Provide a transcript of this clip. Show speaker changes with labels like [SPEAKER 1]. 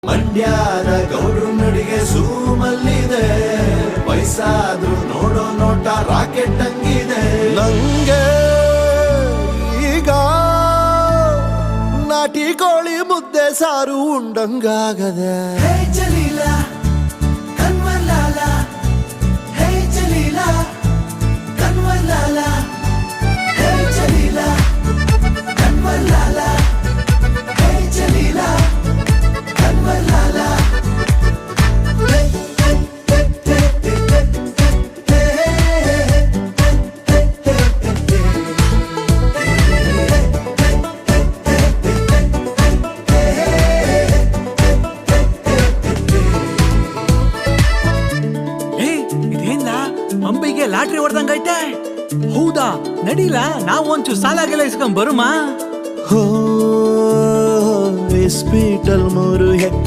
[SPEAKER 1] ಮಂಡ್ಯದ ಗೌಡ್ರು ನಡಿಗೆ ಸೂಮಲ್ಲಿದೆ, ವಯಸ್ಸಾದ್ರೂ ನೋಡೋ ನೋಟ ರಾಕೆಟ್ ಹಂಗಿದೆ. ನಂಗೆ ಈಗ ನಾಟಿ ಕೋಳಿ ಮುದ್ದೆ ಸಾರು ಉಂಡಂಗಾಗದೆ. ಹೇ ಜಲೀಲ ಕನ್ವರ್ಲಾಲ, ಹೇ ಜಲೀಲ ಕನ್ವರ್ಲಾಲ, ಹೇ ಜಲೀಲ ಕನ್ವರ್ಲಾಲ, ಹೇ ಜಲೀಲ ಕನ್ವರ್ಲಾಲ.
[SPEAKER 2] ಅಂಬಿಗೆ ಲಾಟ್ರಿ ಹೊಡೆದಂಗೈತೆ. ಹೌದಾ, ನಡೀಲ ನಾವ್ ಒಂಚೂರು ಸಾಲಾಗೆಲ್ಲ ಇಸ್ಕೊಂಡ್ ಬರುಮಾ.
[SPEAKER 1] ಹೋ ಇಸ್ಪೀಟಲ್ ಮೂರು ಹೆಕ್ಕ